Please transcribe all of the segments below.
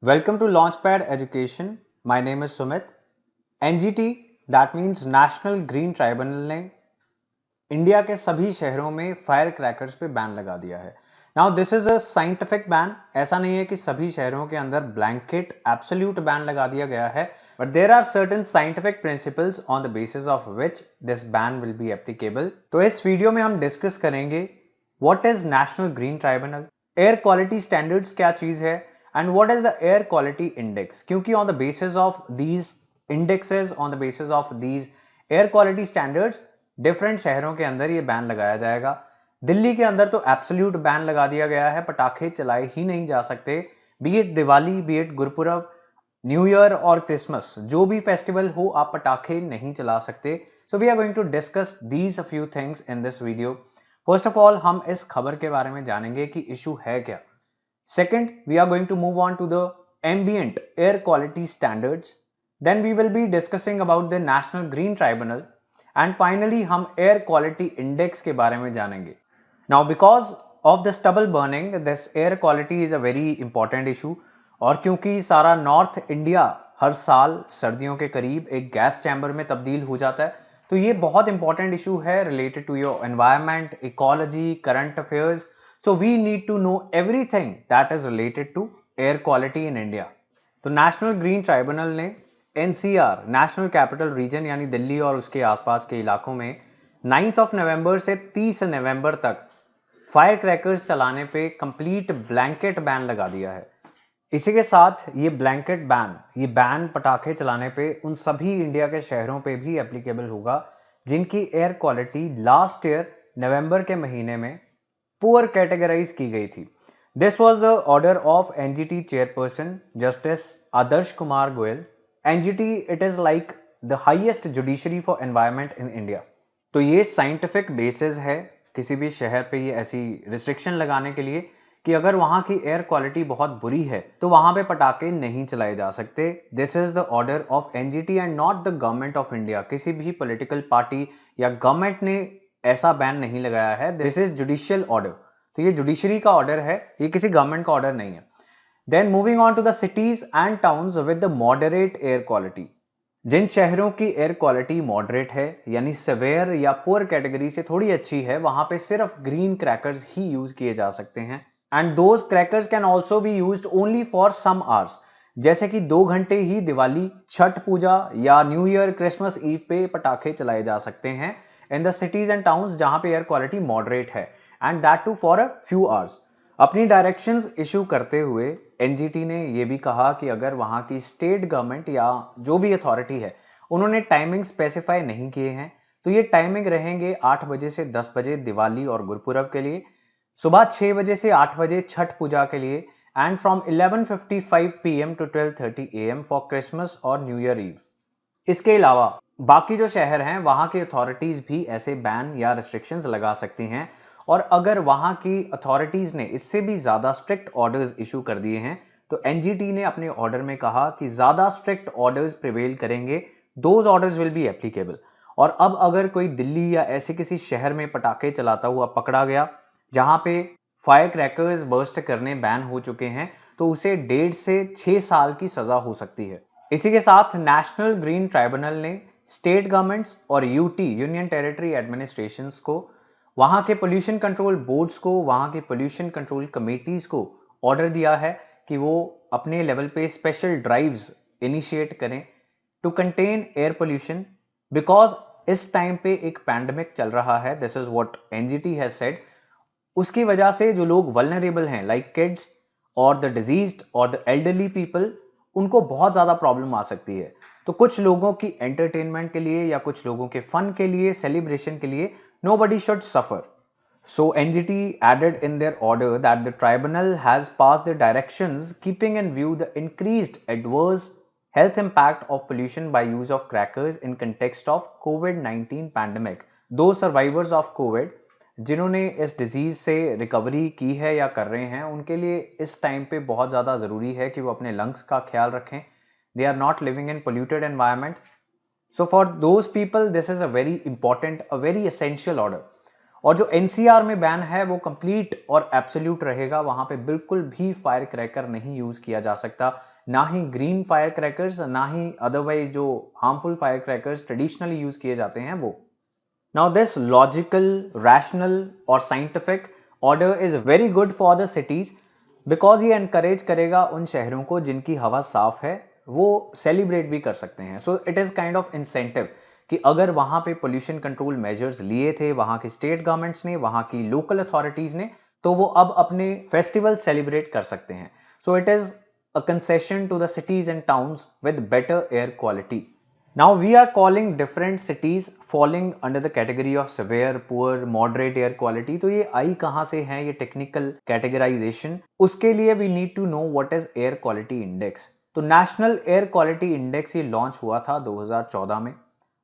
Welcome to Launchpad Education. My name is Sumit. NGT, that means National Green Tribunal ने India के सभी शहरों में फायर क्रैकर्स पे बैन लगा दिया है. Now this is a scientific ban. ऐसा नहीं है कि सभी शहरों के अंदर ब्लैंकेट एब्सोल्यूट बैन लगा दिया गया है, but there are certain scientific principles on the basis of which this ban will be applicable. तो इस वीडियो में हम डिस्कस करेंगे what is national green Tribunal, air quality standards क्या चीज है, and what is the air quality index. क्योंकि on the basis of these indexes, on the basis of these air quality standards, different शहरों के अंदर ये ban लगाया जाएगा. दिल्ली के अंदर तो एब्सोल्यूट बैन लगा दिया गया है, पटाखे चलाए ही नहीं जा सकते. Be it Diwali, be it Gurpurab, new year और क्रिसमस, जो भी फेस्टिवल हो आप पटाखे नहीं चला सकते. So we are going to discuss these few things in this video. First of all हम इस खबर के बारे में जानेंगे कि इशू है क्या. Second, we are going to move on to the ambient air quality standards. Then we will be discussing about the National Green Tribunal, and finally हम air quality index के बारे में जानेंगे. Now because of the stubble burning, this air quality is a very important issue. और क्योंकि सारा north India हर साल सर्दियों के करीब एक गैस चैम्बर में तब्दील हो जाता है, तो ये बहुत इंपॉर्टेंट इशू है related to your environment, ecology, current affairs. So we need to know everything that is related to air quality in India. तो नेशनल ग्रीन ट्राइब्यूनल ने एनसीआर, नेशनल कैपिटल रीजन यानी दिल्ली और उसके आसपास के इलाकों में 9 नवंबर से 30 नवंबर तक फायर क्रैकर्स चलाने पे कंप्लीट ब्लैंकेट बैन लगा दिया है. इसी के साथ ये ब्लैंकेट बैन, ये बैन पटाखे चलाने पे उन सभी इंडिया के शहरों पे भी एप्लीकेबल होगा जिनकी एयर क्वालिटी लास्ट ईयर नवंबर के महीने में पुअर कैटेगराइज की गई थी. This was the order of NGT chairperson justice Adarsh Kumar Goyal. NGT, it is like the highest judiciary for environment in India. तो ये साइंटिफिक बेसिस है किसी भी शहर पे ये ऐसी रिस्ट्रिक्शन लगाने के लिए कि अगर वहां की एयर क्वालिटी बहुत बुरी है तो वहां पे पटाखे नहीं चलाए जा सकते. This is the order of NGT and not the government of India. किसी भी पॉलिटिकल पार्टी या गवर्नमेंट ने ऐसा बैन नहीं लगाया है. This is judicial order. तो ये जुडिशरी का ऑर्डर है, ये किसी गवर्नमेंट का ऑर्डर नहीं है. Then moving on to the cities and towns with the moderate air quality. जिन शहरों की एयर क्वालिटी मॉडरेट है यानी सेवेयर या पुअर कैटेगरी से थोड़ी अच्छी है, वहां पे सिर्फ ग्रीन क्रैकर्स ही यूज किए जा सकते हैं. And those crackers can also be used only for some hours. जैसे कि 2 घंटे ही दिवाली, छठ पूजा या न्यू ईयर, क्रिसमस ईव पे पटाखे चलाए जा सकते हैं in the cities and towns जहां पे एयर क्वालिटी मॉडरेट है, and that too for a few hours. अपनी डायरेक्शंस इशू करते हुए एनजीटी ने यह भी कहा कि अगर वहां की स्टेट गवर्नमेंट या जो भी अथॉरिटी है उन्होंने टाइमिंग स्पेसिफाई नहीं किए हैं तो ये टाइमिंग रहेंगे 8 बजे से 10 बजे दिवाली और गुरपुरब के लिए, सुबह 6 बजे से 8 बजे छठ पूजा के लिए, and from 11:55 PM to 12:30 AM for Christmas और न्यू ईयर ईव. इसके अलावा बाकी जो शहर हैं वहां की अथॉरिटीज भी ऐसे बैन या रिस्ट्रिक्शंस लगा सकती हैं, और अगर वहां की अथॉरिटीज ने इससे भी ज्यादा स्ट्रिक्ट ऑर्डर्स इशू कर दिए हैं तो एनजीटी ने अपने ऑर्डर में कहा कि ज्यादा स्ट्रिक्ट ऑर्डर्स प्रिवेल करेंगे, those orders will be applicable. और अब अगर कोई दिल्ली या ऐसे किसी शहर में पटाखे चलाता हुआ पकड़ा गया जहां पे फायर क्रैकर्स बर्स्ट करने बैन हो चुके हैं तो उसे 1.5 से 6 साल की सजा हो सकती है. इसी के साथ नेशनल ग्रीन ट्राइब्यूनल ने स्टेट गवर्नमेंट्स और यूटी, यूनियन टेरिटरी एडमिनिस्ट्रेशंस को, वहां के पोल्यूशन कंट्रोल बोर्ड्स को, वहां के पोल्यूशन कंट्रोल कमेटीज को ऑर्डर दिया है कि वो अपने लेवल पे स्पेशल ड्राइव्स इनिशिएट करें to contain air pollution, because इस टाइम पे एक पैंडेमिक चल रहा है. This is what NGT has said. उसकी वजह से जो लोग वल्नरेबल हैं लाइक किड्स और द डिजीज्ड और द एल्डरली पीपल, उनको बहुत ज्यादा प्रॉब्लम आ सकती है. तो कुछ लोगों की एंटरटेनमेंट के लिए या कुछ लोगों के फन के लिए, सेलिब्रेशन के लिए nobody should suffer. So NGT added in their order that the tribunal has passed the directions keeping in view the increased adverse health impact of pollution by use of crackers in context of COVID-19 pandemic. Those survivors of COVID जिन्होंने इस disease से recovery की है या कर रहे हैं, उनके लिए इस टाइम पे बहुत ज़्यादा ज़रूरी है कि वो अपने लंग्स का ख्याल रखें. They are not living in polluted environment. So for those people, this is a very important, a very essential order. और जो एनसीआर में बैन है वो कंप्लीट और एब्सोल्यूट रहेगा, वहां पे बिल्कुल भी फायर क्रैकर नहीं यूज किया जा सकता, ना ही ग्रीन फायर क्रैकर्स, ना ही अदरवाइज जो harmful fire crackers traditionally use किए जाते हैं वो। Now this logical, rational or scientific order is very good for the cities because ये encourage करेगा उन शहरों को जिनकी हवा साफ है वो सेलिब्रेट भी कर सकते हैं। So it is kind of incentive कि अगर वहां पे पोल्यूशन कंट्रोल मेजर्स लिए थे वहां की स्टेट गवर्नमेंट्स ने, वहां की लोकल अथॉरिटीज ने, तो वो अब अपने फेस्टिवल सेलिब्रेट कर सकते हैं। So it is a concession to the cities and towns with better air quality. Now we are calling different cities falling under the category of severe, poor, moderate air quality. तो ये आई कहाँ से है ये technical categorisation? उसके लिए we need to know what is air quality index. तो national air quality index ये लॉन्च हुआ था 2014 में,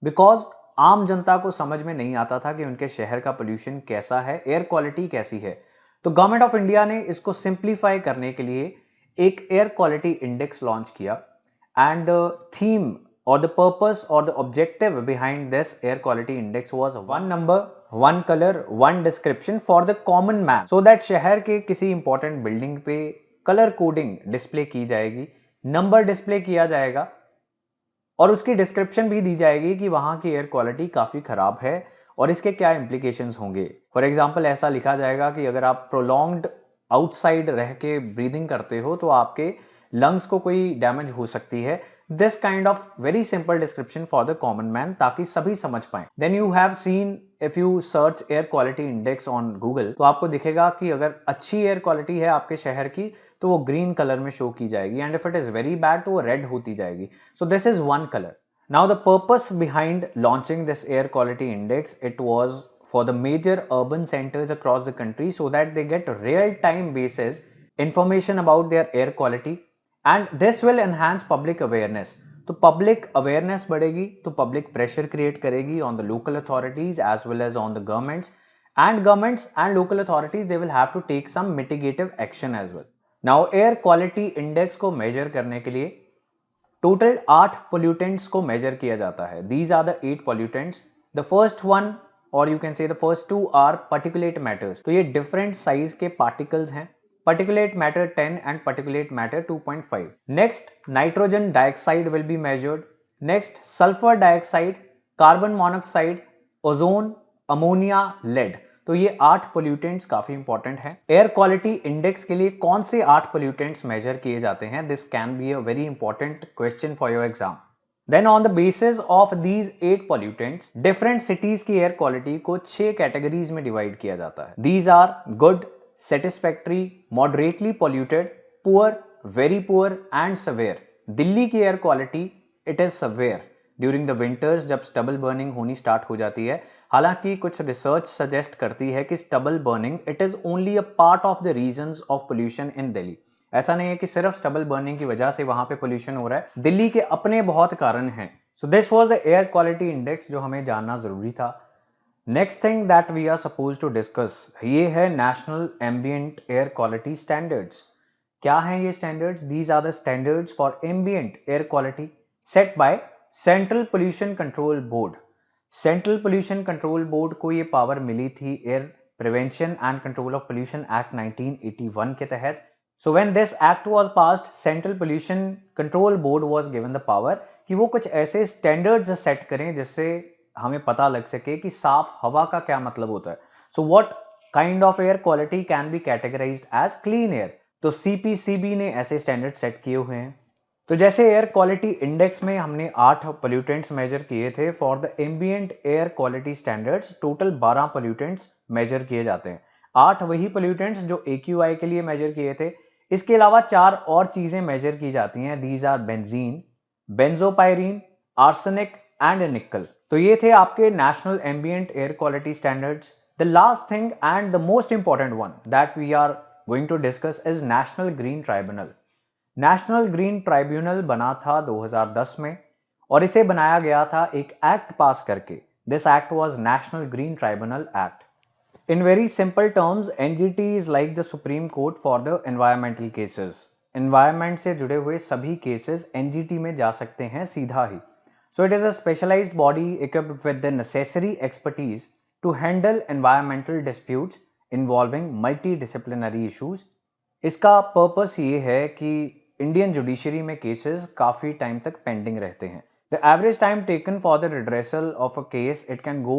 बिकॉज आम जनता को समझ में नहीं आता था कि उनके शहर का पोल्यूशन कैसा है, एयर क्वालिटी कैसी है। तो गवर्नमेंट ऑफ इंडिया ने इसको सिंप्लीफाई करने के लिए एक एयर क्वालिटी इंडेक्स लॉन्च किया and the theme or the purpose or the objective behind this air quality index was one number, one color, one description for the common man, so that शहर के किसी important building पे colour coding display की जाएगी, number display किया जाएगा और उसकी डिस्क्रिप्शन भी दी जाएगी कि वहां की एयर क्वालिटी काफी खराब है और इसके क्या इंप्लीकेशंस होंगे। फॉर एग्जांपल ऐसा लिखा जाएगा कि अगर आप प्रोलॉन्ग्ड आउटसाइड रह के ब्रीदिंग करते हो तो आपके लंग्स को कोई डैमेज हो सकती है। This kind of very simple description for the common man, ताकि सभी समझ पाए। Then you have seen, if you search air quality index on Google, तो आपको दिखेगा कि अगर अच्छी एयर क्वालिटी है आपके शहर की तो वो ग्रीन कलर में शो की जाएगी and if it is very bad तो वो रेड होती जाएगी। So this is one colour. Now the purpose behind launching this air quality index, it was for the major urban centers across the country so that they get real time basis information about their air quality and this will enhance public awareness. तो public awareness बढ़ेगी तो public pressure create करेगी on the local authorities as well as on the governments and local authorities, they will have to take some mitigative action as well. Now air quality index को measure करने के लिए total 8 pollutants को measure किया जाता है। These are the 8 pollutants. The first one or you can say the first two are particulate matters. तो ये different size के particles हैं, particulate matter 10 and particulate matter 2.5. Next, nitrogen dioxide will be measured. Next, sulfur dioxide, carbon monoxide, ozone, ammonia, lead. तो ये 8 pollutants काफी important हैं। Air quality index के लिए कौन से 8 pollutants मेजर किए जाते हैं? This can be a very important question for your exam. Then on the basis of these 8 pollutants, different cities की एयर क्वालिटी को 6 कैटेगरीज में डिवाइड किया जाता है। These are good, satisfactory, moderately polluted, poor, very poor and severe. Delhi की air quality it is severe during the winters जब stubble burning होनी start हो जाती है। हालांकि कुछ रिसर्च सजेस्ट करती है कि stubble burning it is only a part of the reasons of pollution in Delhi. ऐसा नहीं है कि सिर्फ स्टबल बर्निंग की वजह से वहां पे पोल्यूशन हो रहा है, दिल्ली के अपने बहुत कारण हैं। So this was the air quality index जो हमें जानना जरूरी था। Next thing that we are suppose to discuss, ये है national ambient air quality standards. क्या हैं ये standards? These are the standards for ambient air quality set by central pollution control board. Central pollution control board को ये power मिली थी air prevention and control of pollution act 1981 के तहत। So when this act was passed, Central Pollution Control Board was given the power कि वो कुछ ऐसे standards सेट करें जिससे हमें पता लग सके कि साफ हवा का क्या मतलब होता है। So what kind of air quality can be categorized as clean air? तो CPCB ने ऐसे standards सेट किए हुए हैं। तो जैसे एयर क्वालिटी इंडेक्स में हमने 8 pollutants मेजर किए थे, for the ambient air quality standards total 12 pollutants major किए जाते हैं। 8 वही pollutants जो AQI के लिए मेजर किए थे। इसके अलावा 4 और चीजें मेजर की जाती हैं। These are benzene, benzopyrene, arsenic and nickel. तो ये थे आपके national ambient air quality standards. The last thing and the most important one that we are going to discuss is national green tribunal. National green tribunal बना था 2010 में और इसे बनाया गया था एक एक्ट पास करके। This act was national green tribunal act. In very simple terms, NGT is like the Supreme Court for the environmental cases. Environment से जुड़े हुए सभी cases NGT में जा सकते हैं सीधा ही. So it is a specialized body equipped with the necessary expertise to handle environmental disputes involving multidisciplinary issues. इसका पर्पस ये है कि इंडियन जुडिशरी में केसेस काफी टाइम तक पेंडिंग रहते हैं. The average time taken for the redressal of a case, it can go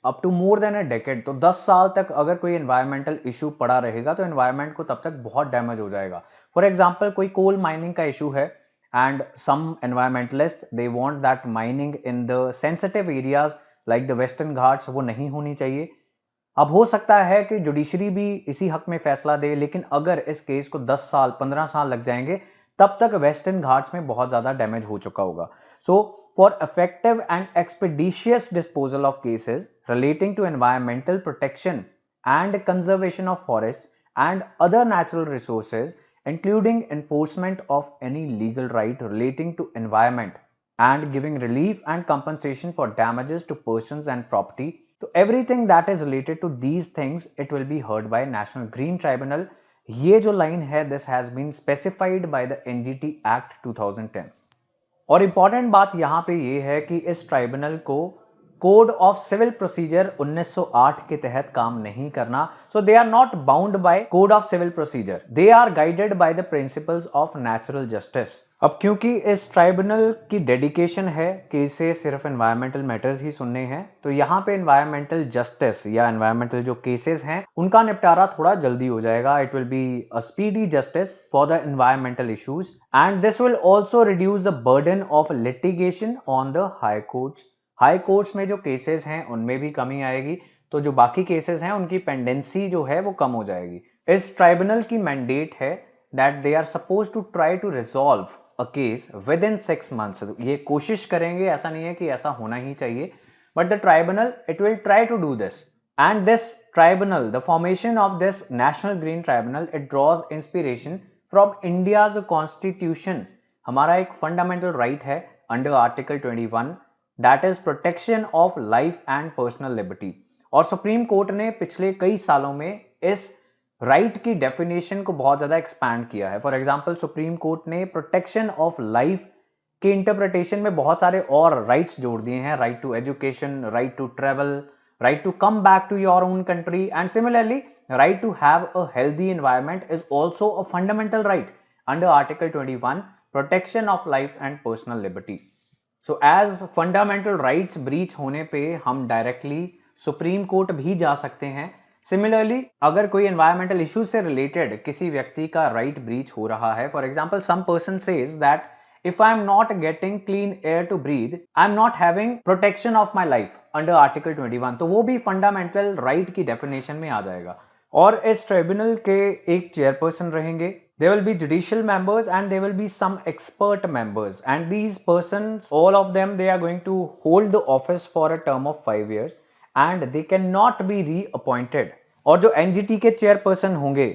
up to more than a decade. तो 10 साल तक अगर कोई environmental issue पड़ा रहेगा तो environment को तब तक बहुत डैमेज हो जाएगा. For example, कोई coal mining का issue है and some environmentalists they want that mining in the sensitive areas like the Western Ghats वो नहीं होनी चाहिए. अब हो सकता है कि जुडिशरी भी इसी हक में फैसला दे, लेकिन अगर इस केस को 10 साल 15 साल लग जाएंगे तब तक वेस्टर्न घाट्स में बहुत ज्यादा डैमेज हो चुका होगा. So, for effective and expeditious disposal of cases relating to environmental protection and conservation of forests and other natural resources, including enforcement of any legal right relating to environment and giving relief and compensation for damages to persons and property, so everything that is related to these things, it will be heard by National Green Tribunal. ये जो line है, this has been specified by the NGT Act 2010. और important बात यहां पे ये है कि इस ट्राइब्यूनल को कोड ऑफ सिविल प्रोसीजर 1908 के तहत काम नहीं करना. So they are not bound by Code of Civil Procedure, they are guided by the principles of natural justice. अब क्योंकि इस ट्राइब्यूनल की डेडिकेशन है कि इसे सिर्फ एनवायरमेंटल मैटर्स ही सुनने हैं, तो यहाँ पे एनवायरमेंटल जस्टिस या एनवायरमेंटल जो केसेस हैं उनका निपटारा थोड़ा जल्दी हो जाएगा. It will be a speedy justice for the environmental issues and this will also reduce the burden of litigation on the high courts. High courts में जो केसेस हैं उनमें भी कमी आएगी, तो जो बाकी केसेस हैं उनकी पेंडेंसी जो है वो कम हो जाएगी. इस ट्राइब्यूनल की मैंडेट है that they are suppose to try to resolve a case within 6 months. ये कोशिश करेंगे, ऐसा नहीं है कि ऐसा होना ही चाहिए, but the tribunal it will try to do this. And this tribunal, the formation of this National Green Tribunal, it draws inspiration from India's constitution. हमारा एक fundamental right है under Article 21, that is protection of life and personal liberty. और supreme court ने पिछले कई सालों में इस राइट की डेफिनेशन को बहुत ज्यादा एक्सपैंड किया है. फॉर एग्जांपल, सुप्रीम कोर्ट ने प्रोटेक्शन ऑफ लाइफ के इंटरप्रिटेशन में बहुत सारे और राइट्स जोड़ दिए हैं. Right to education, right to travel, right to come back to your own country, and similarly right to have a healthy environment is also a fundamental right under article 21, protection of life and personal liberty. So as fundamental rights breach होने पे हम directly supreme court भी जा सकते हैं. Similarly अगर कोई environmental issue से रिलेटेड किसी व्यक्ति का राइट ब्रीच हो रहा है, for example some person says that if I am not getting clean air to breathe, I am not having protection of my life under article 21, तो वो भी फंडामेंटल राइट की डेफिनेशन में आ जाएगा. और इस ट्रिब्यूनल के एक चेयरपर्सन रहेंगे. There will be judicial members and there will be some expert members, and these persons, all of them, they are going to hold the office for a term of 5 years and they cannot be reappointed. और जो NGT के chairperson होंगे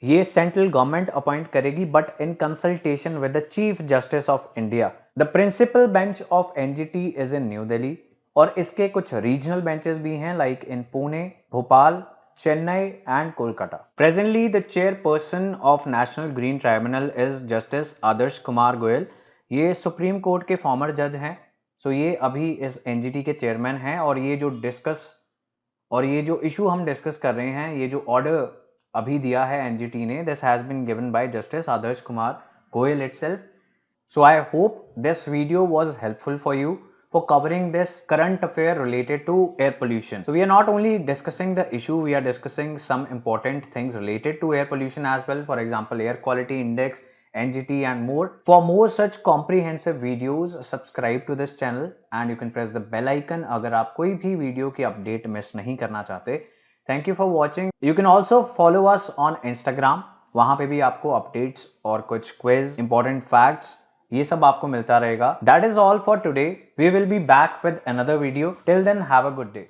ये central government appoint करेगी, but in consultation with the chief justice of India. The principal bench of NGT is in new Delhi और इसके कुछ regional benches भी हैं like in Pune, Bhopal, Chennai and Kolkata. Presently, the chairperson of National Green Tribunal is Justice Adarsh Kumar Goyal. ये supreme court के farmer जज हैं. सो ये अभी इस एनजीटी के चेयरमैन हैं और ये जो इशू हम डिस्कस कर रहे हैं, ये जो ऑर्डर अभी दिया है एनजीटी ने, this has been given by justice Adarsh Kumar Goyal itself. So I hope this video was helpful for you for covering this current affair related to air pollution. So we are not only discussing the issue, we are discussing some important things related to air pollution as well. For example, air quality index, NGT and more. For more such comprehensive videos, subscribe to this channel and you can press the bell icon अगर आप कोई भी video की update miss नहीं करना चाहते. Thank you for watching. You can also follow us on Instagram. वहां पे भी आपको अपडेट्स और कुछ क्विज, important facts ये सब आपको मिलता रहेगा. That is all for today. We will be back with another video. Till then, have a good day.